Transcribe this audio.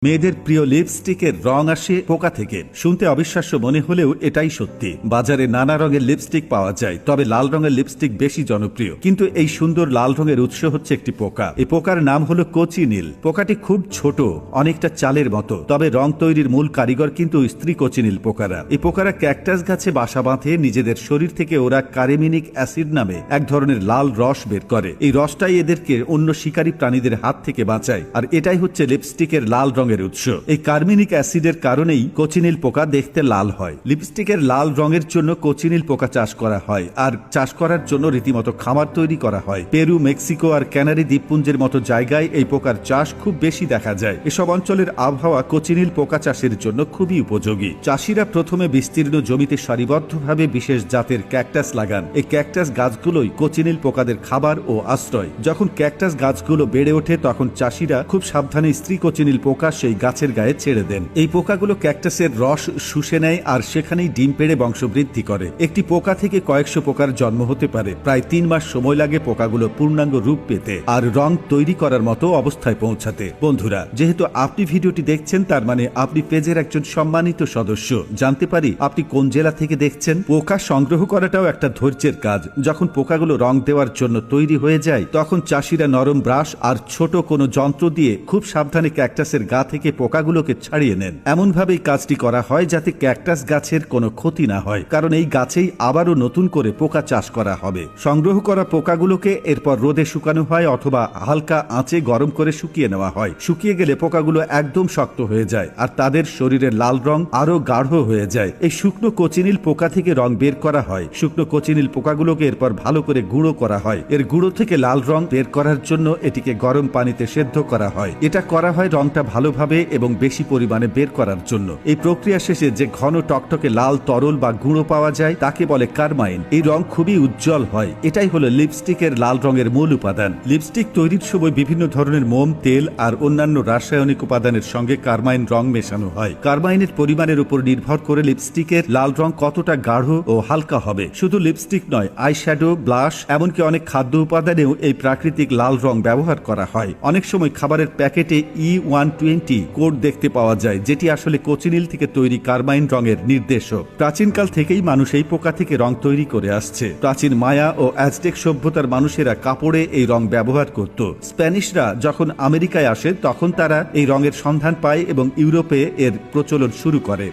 মেয়েদের প্রিয় লিপস্টিকের রং আসে পোকা থেকে। শুনতে অবিশ্বাস্য মনে হলেও এটাই সত্যি। বাজারে নানা রঙের লিপস্টিক পাওয়া যায়, তবে লাল রঙের লিপস্টিক বেশি জনপ্রিয়। কিন্তু এই সুন্দর লাল রঙের উৎস হচ্ছে একটি পোকা। এই পোকার নাম হলো কোচিনিল। পোকাটি খুব ছোট, অনেকটা চালের মতো, তবে রং তৈরির মূল কারিগর কিন্তু স্ত্রী কোচিনিল পোকারা। এই পোকারা ক্যাকটাস গাছে বাসা বাঁধে। নিজেদের শরীর থেকে ওরা কারেমিনিক অ্যাসিড নামে এক ধরনের লাল রস বের করে। এই রসটাই এদেরকে অন্য শিকারী প্রাণীদের হাত থেকে বাঁচায়, আর এটাই হচ্ছে লিপস্টিকের লাল রঙের উৎস। এই কার্মিনিক অ্যাসিডের কারণেই কোচিনিল পোকা দেখতে লাল হয়। লিপস্টিকের লাল রঙের জন্য কোচিনিল পোকা চাষ করা হয়, আর চাষ করার জন্য রীতিমতো খামার তৈরি করা হয়। পেরু, মেক্সিকো আর ক্যানারি দ্বীপপুঞ্জের মতো জায়গায় এই পোকার চাষ খুব বেশি দেখা যায়। এসব অঞ্চলের আবহাওয়া কোচিনিল পোকা চাষের জন্য খুবই উপযোগী। চাষিরা প্রথমে বিস্তীর্ণ জমিতে সারিবদ্ধভাবে বিশেষ জাতের ক্যাকটাস লাগান। এই ক্যাকটাস গাছগুলোই কোচিনিল পোকাদের খাবার ও আশ্রয়। যখন ক্যাকটাস গাছগুলো বেড়ে ওঠে, তখন চাষিরা খুব সাবধানে স্ত্রী কোচিনিল পোকা সেই গাছের গায়ে ছেড়ে দেন। এই পোকাগুলো ক্যাকটাসের রস শুষে নেয় আর সেখানেই ডিম পেড়ে বংশবৃদ্ধি করে। একটি পোকা থেকে কয়েকশো পোকার জন্ম হতে পারে। প্রায় 3 মাস সময় লাগে পোকাগুলো পূর্ণাঙ্গ রূপ পেতে আর রং তৈরি করার মতো অবস্থায় পৌঁছাতে। বন্ধুরা, যেহেতু আপনি ভিডিওটি দেখছেন, তার মানে আপনি পেজের একজন সম্মানিত সদস্য। জানতে পারি আপনি কোন জেলা থেকে দেখছেন? পোকা সংগ্রহ করাটাও একটা ধৈর্যের কাজ। যখন পোকাগুলো রং দেওয়ার জন্য তৈরি হয়ে যায়, তখন চাষিরা নরম ব্রাশ আর ছোট কোনো যন্ত্র দিয়ে খুব সাবধানে ক্যাকটাসের গা থেকে পোকাগুলোকে ছাড়িয়ে নেন। এমনভাবেই কাজটি করা হয় যাতে ক্যাকটাস গাছের কোনো ক্ষতি না হয়, কারণ এই গাছেই আবারও নতুন করে পোকা চাষ করা হবে। সংগ্রহ করা পোকাগুলোকে এরপর রোদে শুকানো হয় অথবা হালকা আঁচে গরম করে শুকিয়ে নেওয়া হয়। শুকিয়ে গেলে পোকাগুলো একদম শক্ত হয়ে যায় আর তাদের শরীরের লাল রং আরো গাঢ় হয়ে যায়। এই শুকনো কোচিনিল পোকা থেকে রং বের করা হয়। শুকনো কোচিনিল পোকাগুলোকে এরপর ভালো করে গুঁড়ো করা হয়। এর গুঁড়ো থেকে লাল রং বের করার জন্য এটিকে গরম পানিতে সেদ্ধ করা হয়। এটা করা হয় রংটা ভালোভাবে এবং বেশি পরিমাণে বের করার জন্য। এই প্রক্রিয়া শেষে যে ঘন টকটকে লাল তরল বা গুঁড়ো পাওয়া যায় তাকে বলে কারমাইন। এই রং খুবই উজ্জ্বল হয়। এটাই হলো লিপস্টিকের লাল রঙের মূল উপাদান। লিপস্টিক তৈরির সময় বিভিন্ন ধরনের মোম, তেল আর অন্যান্য রাসায়নিক উপাদানের সঙ্গে কারমাইন রং মেশানো হয়। কারমাইনের পরিমাণের উপর নির্ভর করে লিপস্টিকের লাল রং কতটা গাঢ় ও হালকা হবে। শুধু লিপস্টিক নয়, আইশ্যাডো, ব্লাশ, এমনকি অনেক খাদ্য উপাদানেও এই প্রাকৃতিক লাল রং ব্যবহার করা হয়। অনেক সময় খাবারের প্যাকেটে E120 কোড দেখতে পাওয়া যায়, যেটি আসলে কোচিনিল থেকে তৈরি কারমাইন রঙের নির্দেশক। প্রাচীনকাল থেকেই মানুষ এই পোকা থেকে রং তৈরি করে আসছে। প্রাচীন মায়া ও অ্যাজটেক সভ্যতার মানুষেরা কাপড়ে এই রং ব্যবহার করত। স্প্যানিশরা যখন আমেরিকায় আসে, তখন তারা এই রঙের সন্ধান পায় এবং ইউরোপে এর প্রচলন শুরু করে।